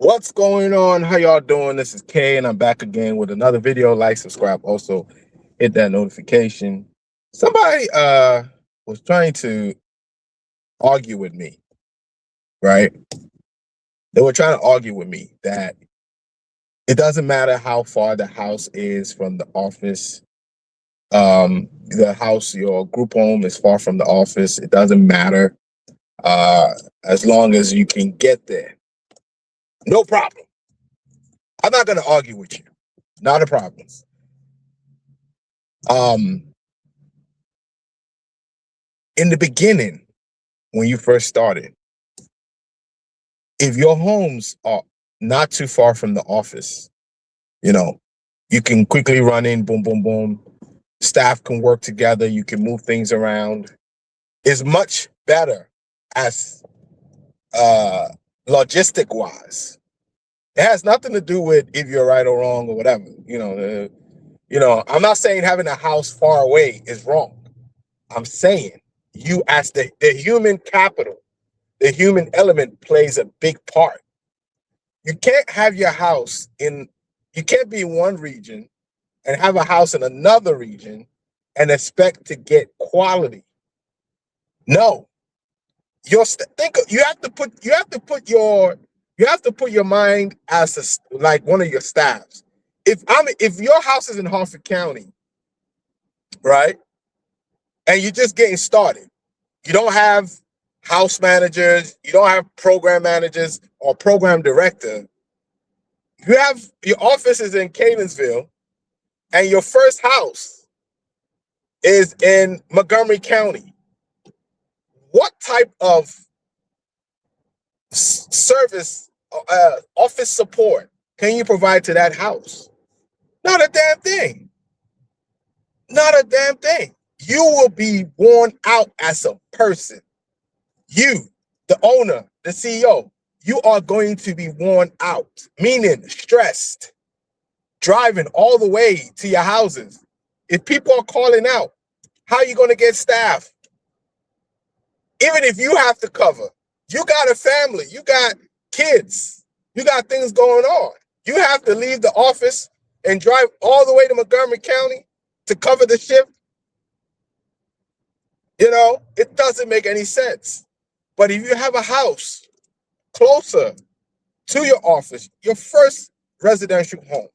What's going on? How y'all doing? This is Kay, and I'm back again with another video. Like, subscribe, also hit that notification. Somebody was trying to argue with me, right? They were trying to argue with me that it doesn't matter how far the house is from the office. The house, your group home is far from the office. It doesn't matter as long as you can get there. No problem. I'm not going to argue with you. Not a problem. In the beginning, when you first started, if your homes are not too far from the office, you can quickly run in, boom, boom, boom. Staff can work together. You can move things around. It's much better as logistic wise. It has nothing to do with if you're right or wrong or whatever. I'm not saying having a house far away is wrong. I'm saying you as the human capital, the human element plays a big part. You can't have your house you can't be in one region and have a house in another region and expect to get quality. No. You have to put your mind as like one of your staffs. If your house is in Harford County, right? And you're just getting started. You don't have house managers, you don't have program managers or program director. You have your office is in Catonsville, and your first house is in Montgomery County. What type of service, office support can you provide to that house? Not a damn thing. Not a damn thing. You will be worn out as a person. You, the owner, the CEO, you are going to be worn out, meaning stressed, driving all the way to your houses. If people are calling out, how are you going to get staff? Even if you have to cover, you got a family, you got kids, you got things going on. You have to leave the office and drive all the way to Montgomery County to cover the shift. It doesn't make any sense. But if you have a house closer to your office, your first residential home,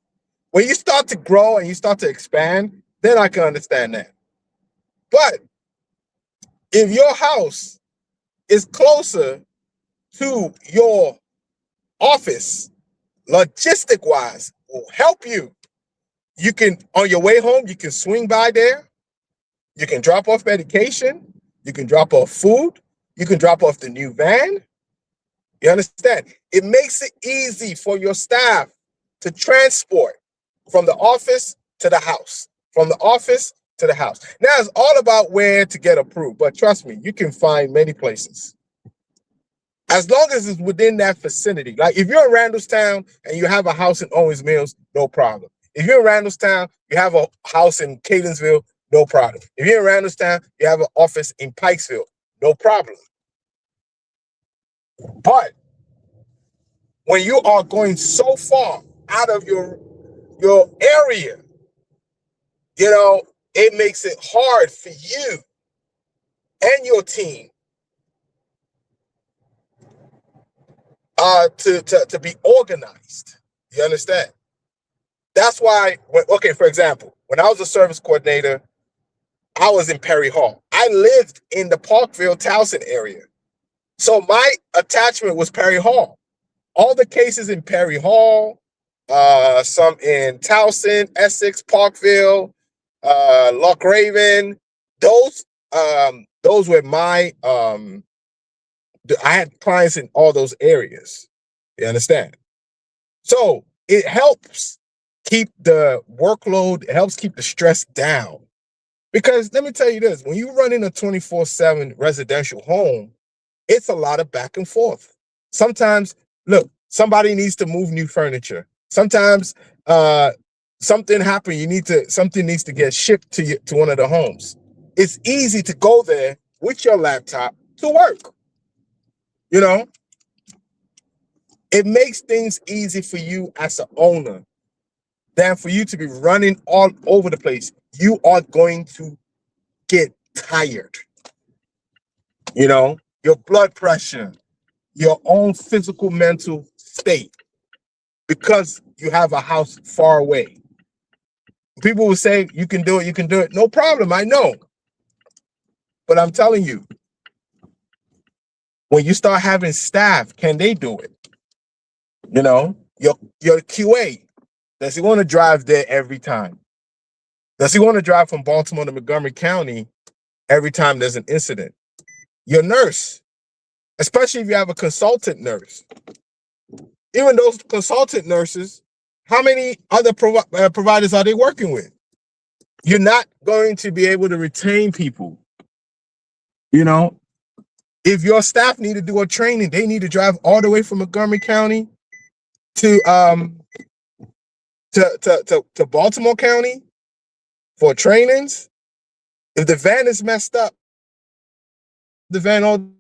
when you start to grow and you start to expand, then I can understand that. But if your house is closer to your office, logistic wise, will help you. You can, on your way home, you can swing by there. You can drop off medication. You can drop off food. You can drop off the new van. You understand? It makes it easy for your staff to transport from the office to the house, from the office to the house. Now, it's all about where to get approved, but trust me, you can find many places. As long as it's within that vicinity. Like if you're in Randallstown and you have a house in Owens Mills, no problem. If you're in Randallstown, you have a house in Catonsville, no problem. If you're in Randallstown, you have an office in Pikesville, no problem. But when you are going so far out of your area, it makes it hard for you and your team to be organized. You understand? That's why, for example, when I was a service coordinator, I was in Perry Hall. I lived in the Parkville, Towson area. So my attachment was Perry Hall. All the cases in Perry Hall, some in Towson, Essex, Parkville, Loch Raven, those were my, I had clients in all those areas. You understand? So it helps keep the workload, it helps keep the stress down. Because let me tell you this, when you run in a 24/7 residential home, it's a lot of back and forth. Sometimes, look, somebody needs to move new furniture. Sometimes something happened, something needs to get shipped to one of the homes. It's easy to go there with your laptop to work. It makes things easy for you as an owner than for you to be running all over the place. You are going to get tired. Your blood pressure, your own physical, mental state, because you have a house far away. People will say, you can do it, you can do it. No problem, I know. But I'm telling you, when you start having staff, can they do it? Your QA, does he want to drive there every time? Does he want to drive from Baltimore to Montgomery County every time there's an incident? Your nurse, especially if you have a consultant nurse. Even those consultant nurses, how many other providers are they working with? You're not going to be able to retain people. If your staff need to do a training, they need to drive all the way from Montgomery County to Baltimore County for trainings. If the van is messed up, the van all